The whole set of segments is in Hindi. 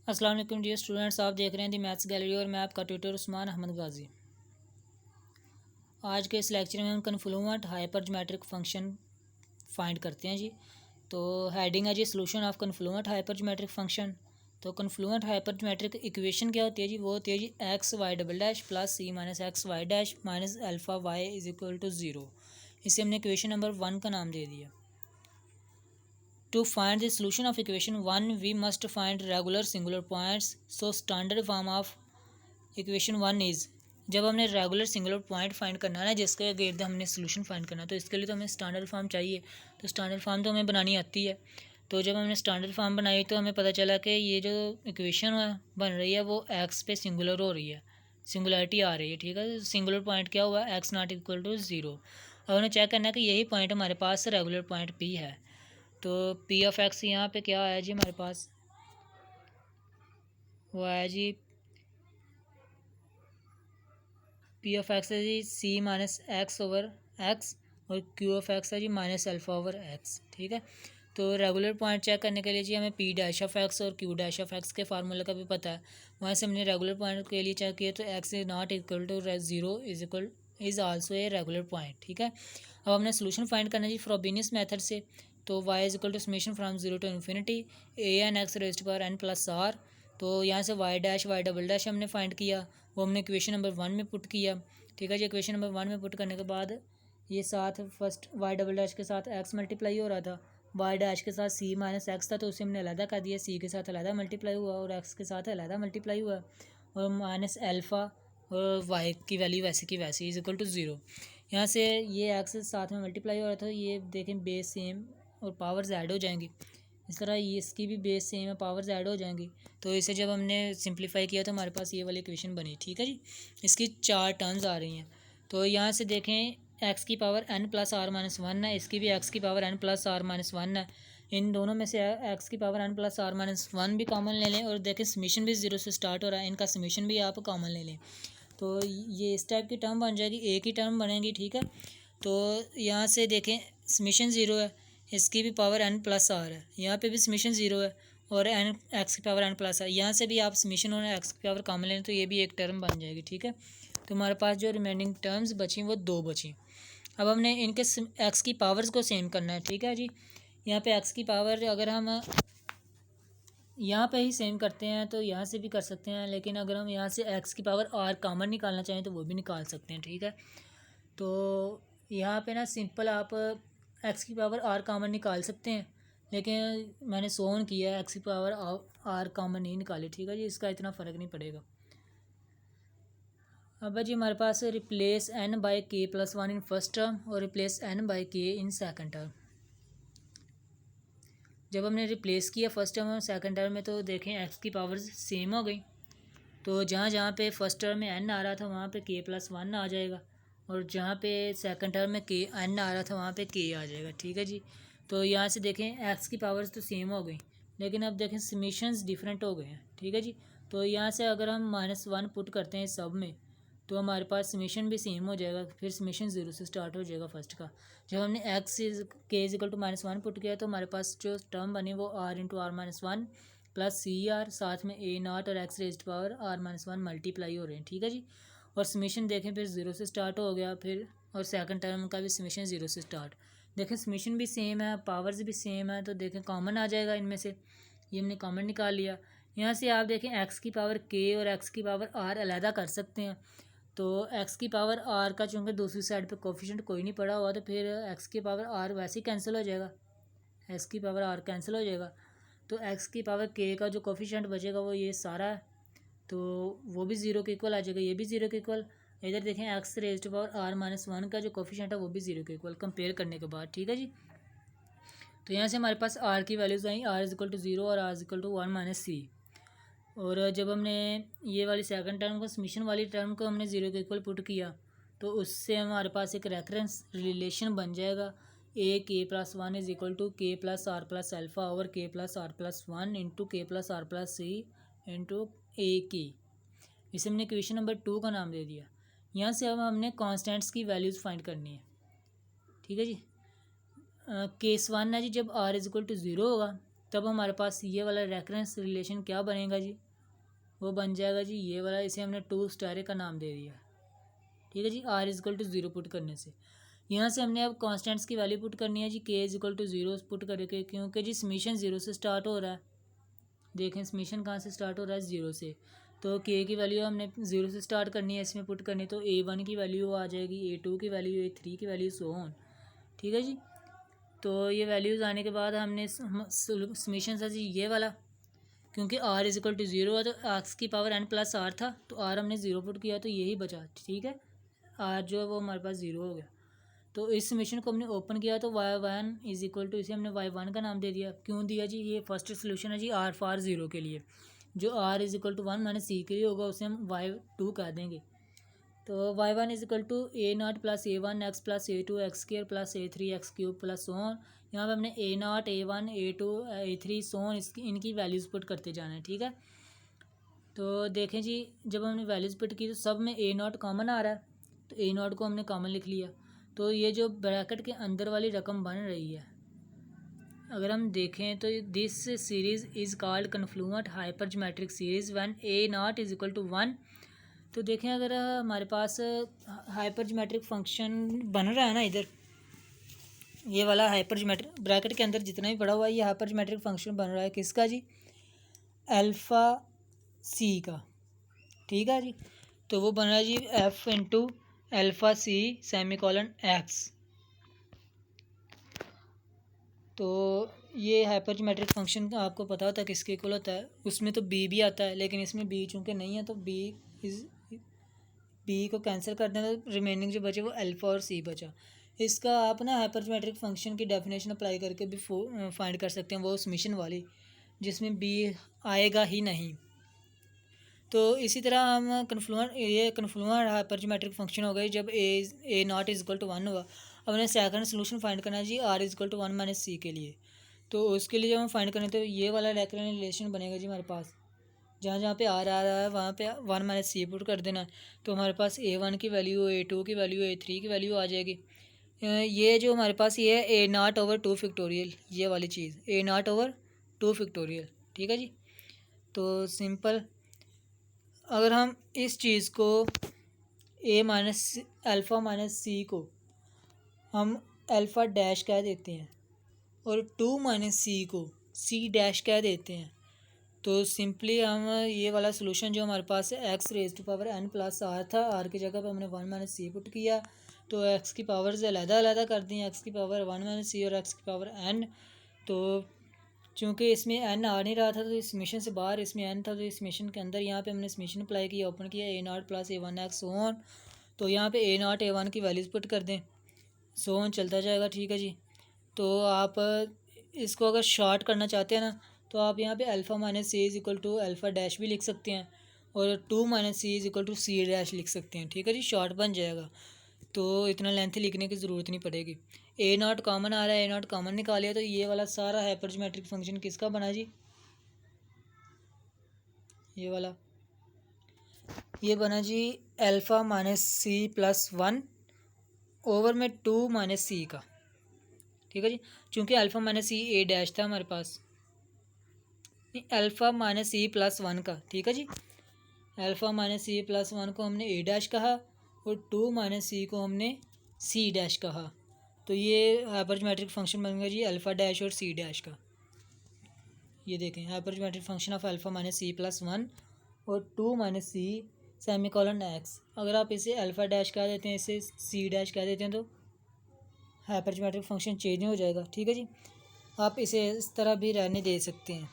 अस्सलाम वालेकुम डियर स्टूडेंट्स, आप देख रहे हैं दी मैथ्स गैलरी और मैं आपका ट्यूटर उस्मान अहमद गाजी। आज के इस लेक्चर में हम कन्फ्लुएंट हाइपरज्योमेट्रिक फंक्शन फाइंड करते हैं जी। तो हेडिंग है जी solution of confluent hypergeometric function. तो कन्फ्लुएंट हाइपरज्योमेट्रिक इक्वेशन क्या होती है जी? वो होती है जी x y double dash plus c minus x y dash minus alpha y is equal to zero. इसे हमने इक्वेशन नंबर 1 का नाम दे दिया। To find the solution of equation 1, we must find regular singular points. So standard form of equation 1 is, जब हमने रेगुलर सिंगुलर पॉइंट फाइंड करना है ना, जिसके गिर्द हमने सोल्यूशन फाइंड करना है, तो इसके लिए तो हमें स्टैंडर्ड फॉर्म चाहिए। तो स्टैंडर्ड फॉर्म तो हमें बनानी आती है। तो जब हमने स्टैंडर्ड फॉर्म बनाई तो हमें पता चला कि ये जो इक्वेशन बन रही है वो एक्स पे सिंगुलर हो रही है, सिंगुलरिटी आ रही है। ठीक है, सिंगुलर पॉइंट क्या हुआ? X not equal to zero. अब हमें चेक करना है कि यही पॉइंट हमारे पास रेगुलर पॉइंट पी है। तो पी ऑफ एक्स यहाँ पे क्या आया जी हमारे पास? वो आया जी पी ऑफ एक्स है जी सी माइनस एक्स ओवर एक्स, और क्यू ऑफ एक्स है जी माइनस अल्फ़ा ओवर एक्स। ठीक है, तो रेगुलर पॉइंट चेक करने के लिए जी हमें पी डैश ऑफ एक्स और क्यू डैश ऑफ एक्स के फार्मूले का भी पता है। वहाँ से हमने रेगुलर पॉइंट के लिए चेक किया तो x is not equal to zero is equal is also a regular point. ठीक है, अब हमने सोल्यूशन फाइंड करना है जी फ्रोबेनियस मेथड से। तो y is equal to summation from zero to infinity a n x raised power n plus r. तो यहाँ से y dash y double dash हमने फाइंड किया, वो हमने इक्वेशन नंबर 1 में पुट किया। ठीक है जी, इक्वेशन नंबर 1 में पुट करने के बाद ये साथ फर्स्ट y डबल डैश के साथ x मल्टीप्लाई हो रहा था, y डैश के साथ c माइनस एक्स था तो उसे हमने अलहदा कर दिया, c के साथ अलहदा मल्टीप्लाई हुआ और x के साथ अलहदा मल्टीप्लाई हुआ, और माइनस अल्फ़ा और y की वैल्यू वैसे की वैसे इज इक्वल टू ज़ीरो। यहाँ से ये x साथ में मल्टीप्लाई हो रहा था, ये देखें बेस सेम और पावर्स ऐड हो जाएंगी। इस तरह ये इसकी भी बेस सेम है, पावर्स ऐड हो जाएंगी। तो इसे जब हमने सिंप्लीफाई किया तो हमारे पास ये वाली इक्वेशन बनी। ठीक है जी, इसकी 4 टर्म्स आ रही हैं। तो यहाँ से देखें एक्स की power n plus r minus one है, इसकी भी एक्स की power n plus r minus one है। इन दोनों में से एक्स की power n plus r minus one भी कॉमन ले लें, और देखें समीशन भी ज़ीरो से स्टार्ट हो रहा है, इनका समीशन भी आप कॉमन ले लें तो ये इस टाइप की टर्म बन जाएगी, एक ही टर्म बनेगी। ठीक है, तो यहाँ से देखें समीशन ज़ीरो है, इसकी भी पावर एन प्लस आर है, यहाँ पे भी समीशन ज़ीरो है और एन एक्स की पावर एन प्लस आर। यहाँ से भी आप समीशन और एक्स की पावर कॉमन लें तो ये भी एक टर्म बन जाएगी। ठीक है, तो हमारे पास जो रिमेनिंग टर्म्स बची वो 2 बची। अब हमने इनके एक्स की पावर्स को सेम करना है। ठीक है जी, यहाँ पे एक्स की पावर अगर हम यहाँ पे ही सेम करते हैं तो यहाँ से भी कर सकते हैं, लेकिन अगर हम यहाँ से एक्स की पावर आर कॉमन निकालना चाहें तो वो भी निकाल सकते हैं। ठीक है, तो यहाँ पे ना सिंपल आप एक्स की पावर आर कॉमन निकाल सकते हैं, लेकिन मैंने सोन किया एक्स की पावर आर कॉमन नहीं निकाली। ठीक है जी, इसका इतना फ़र्क नहीं पड़ेगा। अब जी हमारे पास रिप्लेस एन बाई के plus one in first term और रिप्लेस एन बाई के इन सेकंड टर्म। जब हमने रिप्लेस किया फर्स्ट टर्म और सेकंड टर्म में तो देखें एक्स की पावर्स सेम हो गई। तो जहाँ जहाँ पे फर्स्ट टर्म में एन आ रहा था वहाँ पे के प्लस वन आ जाएगा, और जहाँ पे सेकंड टर्म में के एन आ रहा था वहाँ पे के आ जाएगा। ठीक है जी, तो यहाँ से देखें एक्स की पावर्स तो सेम हो गई, लेकिन अब देखें समीशंस डिफरेंट हो गए हैं। ठीक है जी, तो यहाँ से अगर हम माइनस वन पुट करते हैं सब में तो हमारे पास समीशन भी सेम हो जाएगा, फिर समीशन ज़ीरो से स्टार्ट हो जाएगा फर्स्ट का। जब हमने एक्स के is equal to minus one put किया तो हमारे पास जो टर्म बनी वो r into r minus one plus c r, साथ में ए नॉट और x raised power r minus one multiply हो रहे हैं। ठीक है जी, और समीशन देखें फिर ज़ीरो से स्टार्ट हो गया, फिर और सेकंड टर्म का भी समीशन ज़ीरो से स्टार्ट। देखें समीशन भी सेम है, पावर्स भी सेम है, तो देखें कॉमन आ जाएगा इनमें से, ये हमने कॉमन निकाल लिया। यहाँ से आप देखें एक्स की पावर के और एक्स की पावर आर अलहदा कर सकते हैं। तो एक्स की पावर आर का चूँकि दूसरी साइड पे कोफिशिएंट कोई नहीं पड़ा हुआ तो फिर एक्स की पावर आर वैसे ही कैंसिल हो जाएगा, एक्स की पावर आर कैंसिल हो जाएगा। तो एक्स की पावर के का जो कोफिशिएंट बचेगा वो ये सारा है, तो वो भी ज़ीरो के इक्वल आ जाएगा, ये भी ज़ीरो के इक्वल। इधर देखें x raised power r minus one का जो कोफिशिएंट है वो भी ज़ीरो के इक्वल कंपेयर करने के बाद। ठीक है जी, तो यहाँ से हमारे पास आर की वैल्यूज़ आई, r is equal to zero और r is equal to one minus c. और जब हमने ये वाली सेकंड टर्म को समीशन वाली टर्म को हमने ज़ीरो के इक्वल पुट किया तो उससे हमारे पास एक रेफरेंस रिलेशन बन जाएगा, a k plus one is equal to k plus r plus alpha over k plus r plus one into k plus r plus c into a k. इसे हमने इक्वेशन नंबर 2 का नाम दे दिया। यहाँ से अब हमने कॉन्स्टेंट्स की वैल्यूज़ फाइंड करनी है। ठीक है जी, केस वन है जी, जब r is equal to zero होगा तब हमारे पास ये वाला रेफरेंस रिलेशन क्या बनेगा जी, वो बन जाएगा जी ये वाला, इसे हमने 2 स्टार का नाम दे दिया। ठीक है जी, r इजकल टू 0 पुट करने से यहाँ से हमने अब कॉन्स्टेंट्स की वैल्यू पुट करनी है जी, k इजकल टू 0 पुट करके, क्योंकि जी समीशन 0 से स्टार्ट हो रहा है। देखें समीशन कहाँ से स्टार्ट हो रहा है, 0 से, तो k की वैल्यू हमने 0 से स्टार्ट करनी है, इसमें पुट करनी, तो a1 की वैल्यू आ जाएगी, a2 की वैल्यू, a3 की वैल्यू, सो ऑन। ठीक है जी, तो ये वैल्यूज़ आने के बाद हमने समीशन था जी ये वाला, क्योंकि r इजकल टू 0 है तो x की पावर n प्लस r था, तो r हमने 0 पुट किया तो यही बचा। ठीक है, r जो है वो हमारे पास 0 हो गया। तो इस समीशन को हमने ओपन किया तो y1 इज इक्वल टू, इसे हमने y1 का नाम दे दिया। क्यों दिया जी, ये फर्स्ट सोल्यूशन है जी r फॉर 0 के लिए, जो r is equal to 1 minus c के लिए होगा उसे हम y2 कह देंगे। तो y1 is equal to a0 plus a1 x plus a2 x square plus a3 x cube plus so on. यहाँ पे हमने a0 a1 a2 a3 so on इनकी वैल्यूज़ पुट करते जाना है। ठीक है, तो देखें जी जब हमने वैल्यूज़ पुट की तो सब में a0 कॉमन आ रहा है, तो a0 को हमने कॉमन लिख लिया। तो ये जो ब्रैकेट के अंदर वाली रकम बन रही है, अगर हम देखें तो this series is called confluent hypergeometric series when a0 is equal to 1। तो देखें अगर हमारे पास हाइपरज्योमेट्रिक फंक्शन बन रहा है ना, इधर ये वाला हाइपरज्योमेट्रिक ब्रैकेट के अंदर जितना भी पड़ा हुआ है ये हाइपरज्योमेट्रिक फंक्शन बन रहा है, किसका जी, अल्फ़ा सी का। ठीक है जी, तो वो बन रहा है जी f into alpha c semicolon x. तो ये हाइपरज्योमेट्रिक फंक्शन आपको पता होता है किसके इक्वल होता है, उसमें तो b भी आता है, लेकिन इसमें b चूँकि नहीं है तो b को कैंसिल कर देना, तो रिमेनिंग जो बचे वो अल्फ़ा और c बचा। इसका आप ना हाइपरज्योमेट्रिक फंक्शन की डेफिनेशन अप्लाई करके भी फाइंड कर सकते हैं, वो समीशन वाली जिसमें b आएगा ही नहीं। तो इसी तरह हम कन्फ्लुएंट हाइपरज्योमेट्रिक फंक्शन हो गई जब a naught is equal to 1 हुआ। अब हमें सेकंड सोल्यूशन फाइंड करना है जी r is equal to 1 minus c के लिए। तो उसके लिए जब हम फाइंड करें तो ये वाला रेक्टेंगुलर रिलेशन बनेगा जी हमारे पास, जहाँ जहाँ पे r आ रहा है वहाँ पे 1 माइनस सी पुट कर देना, तो हमारे पास a1 की वैल्यू, a2 की वैल्यू, a3 की वैल्यू आ जाएगी। ये जो हमारे पास ये है a0 ओवर 2 फैक्टोरियल, ये वाली चीज़ a0 ओवर 2 फैक्टोरियल। ठीक है जी, तो सिंपल अगर हम इस चीज़ को a माइनस अल्फ़ा माइनस सी को हम अल्फ़ा डैश कह देते हैं और 2 माइनस सी को सी डैश कह देते हैं, तो सिंपली हम ये वाला सोल्यूशन जो हमारे पास है x raise to power n plus r था, आर की जगह पे हमने 1 माइनस सी पुट किया, तो एक्स की पावर से अलग कर दी, एक्स की पावर 1 माइनस सी और एक्स की पावर n। तो चूँकि इसमें n आ नहीं रहा था तो इस समीशन से बाहर इसमें n था, तो इस समीशन के अंदर यहाँ पे हमने समीशन अप्लाई किया, ओपन किया a0 plus a1 x so on. तो यहाँ पे a0 a1 की वैल्यूज़ पुट कर दें, सो ऑन चलता जाएगा। ठीक है जी, तो आप इसको अगर शॉर्ट करना चाहते हैं ना तो आप यहाँ पे alpha minus C is equal to alpha dash भी लिख सकते हैं और 2 minus C is equal to C dash लिख सकते हैं। ठीक है जी, शॉर्ट बन जाएगा, तो इतना लेंथी लिखने की ज़रूरत नहीं पड़ेगी। a0 कॉमन आ रहा है, a0 कॉमन निकालिए, तो ये वाला सारा हाइपरज्योमेट्रिक फंक्शन किसका बना जी, ये वाला, ये बना जी alpha minus c plus 1 over में 2 माइनस सी का। ठीक है जी, चूँकि alpha minus c a dash था हमारे पास, अल्फ़ा माइनस सी प्लस 1 का। ठीक है जी, अल्फ़ा माइनस सी प्लस 1 को हमने ए डैश कहा और 2 माइनस सी को हमने सी डैश कहा, तो ये हाइपरज्योमेट्रिक फंक्शन बन गया जी अल्फ़ा डैश और सी डैश का। ये देखें hypergeometric function of alpha minus c plus 1 और 2 माइनस सी सेमीकोलन एक्स। अगर आप इसे अल्फ़ा डैश कह देते हैं, इसे सी डैश कह देते हैं, तो हाइपरज्योमेट्रिक फंक्शन चेंज नहीं हो जाएगा। ठीक है जी, आप इसे इस तरह भी रहने दे सकते हैं।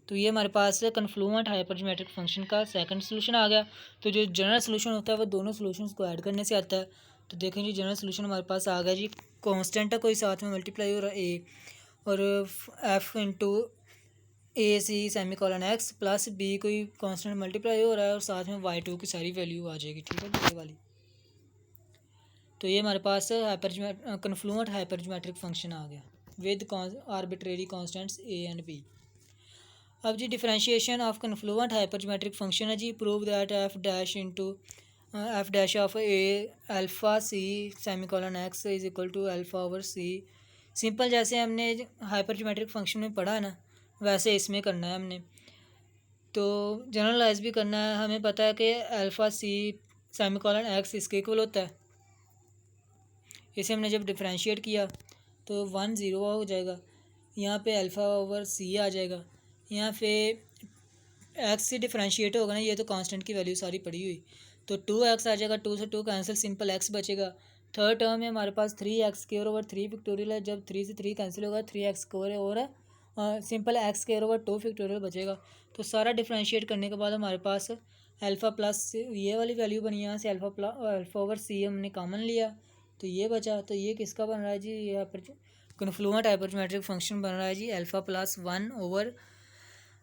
तो ये हमारे पास कन्फ्लुएंट हाइपरज्योमेट्रिक फंक्शन का सेकंड सोल्यूशन आ गया। तो जो जनरल सोल्यूशन होता है वो दोनों सोल्यूशंस को ऐड करने से आता है। तो देखें जी जनरल सोल्यूशन हमारे पास आ गया जी, कांस्टेंट है कोई साथ में मल्टीप्लाई हो रहा है ए और एफ इंटू ए सी सेमीकोलन एक्स प्लस बी कोई कांस्टेंट मल्टीप्लाई हो रहा है और साथ में y2 की सारी वैल्यू आ जाएगी। ठीक है, ये वाली। तो ये हमारे पास कन्फ्लुएंट हाइपरज्योमेट्रिक फंक्शन आ गया with arbitrary constants a and b। अब जी differentiation of confluent hypergeometric function है जी, prove that f dash into f dash of a alpha c semicolon x is equal to alpha over c. Simple जैसे हमने हाइपरज्योमेट्रिक फंक्शन में पढ़ा है ना, वैसे इसमें करना है हमने। तो जनरलाइज भी करना है। हमें पता है कि अल्फ़ा सी सेमीकोलन एक्स इसके इक्वल होता है। इसे हमने जब डिफरेंशिएट किया तो 1 0 हो जाएगा। यहाँ पे अल्फ़ा ओवर सी आ जाएगा। यहाँ पे एक्स से डिफरेंशिएट होगा ना, ये तो कांस्टेंट की वैल्यू सारी पड़ी हुई, तो 2x आ जाएगा। 2 से 2 कैंसिल, सिंपल x बचेगा। थर्ड टर्म है हमारे पास 3x स्क्वायर ओवर 3 फैक्टोरियल है। जब 3 से 3 कैंसिल होगा 3x स्क्वायर और simple x square over 2 factorial बचेगा। तो सारा डिफरेंशिएट करने के बाद हमारे पास अल्फ़ा प्लस ये वाली वैल्यू बनी। यहाँ से अल्फ़ा ओवर सी हमने कॉमन लिया तो ये बचा। तो ये किसका बन रहा है जी, यहाँ पर कन्फ्लुएंट हाइपरजोमेट्रिक फंक्शन बन रहा है जी अल्फ़ा प्लस 1 ओवर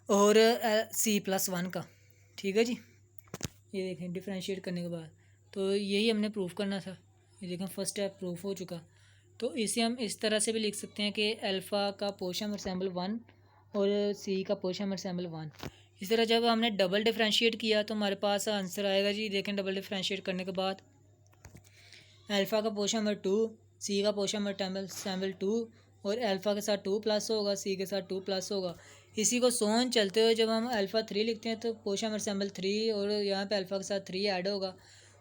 और सी प्लस 1 का। ठीक है जी, ये देखें डिफरेंशिएट करने के बाद। तो यही हमने प्रूफ करना था। ये देखें फर्स्ट स्टेप प्रूफ हो चुका। तो इसे हम इस तरह से भी लिख सकते हैं कि अल्फ़ा का पोर्शन एनसेम्बल 1 और सी का पोर्शन एनसेम्बल 1। इस तरह जब हमने डबल डिफरेंशिएट किया तो हमारे पास आंसर आएगा जी। देखें डबल डिफरेंशिएट करने के बाद अल्फ़ा का पोर्शन नंबर 2, सी का पोर्शन एनसेम्बल 2 और अल्फ़ा के साथ 2 प्लस होगा, सी के साथ 2 प्लस होगा। इसी को सोन चलते हुए जब हम अल्फ़ा 3 लिखते हैं तो पोर्शन एनसेम्बल 3 और यहाँ पे अल्फ़ा के साथ 3 ऐड होगा।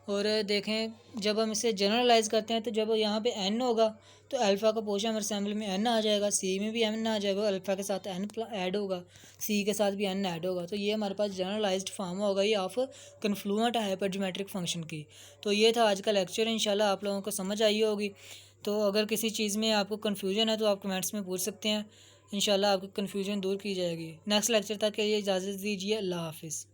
और देखें जब हम इसे जनरलाइज करते हैं तो जब यहाँ पे n होगा तो अल्फ़ा का पोर्शन एनसेम्बल में n आ जाएगा, सी में भी n आ जाएगा, अल्फ़ा के साथ n ऐड होगा, सी के साथ भी n ऐड होगा। तो ये हमारे पास जनरलाइज्ड फॉर्म होगा ये ऑफ कन्फ्लुएंट हाइपरजोमेट्रिक फंक्शन की। तो ये था आज का लेक्चर। इंशाल्लाह आप लोगों को समझ आई होगी। तो अगर किसी चीज़ में आपको कन्फ्यूजन है तो आप कमेंट्स में पूछ सकते हैं। इंशाल्लाह आपकी कन्फ्यूजन दूर की जाएगी। नेक्स्ट लेक्चर तक के लिए इजाज़त दीजिए। अल्लाह हाफिज़।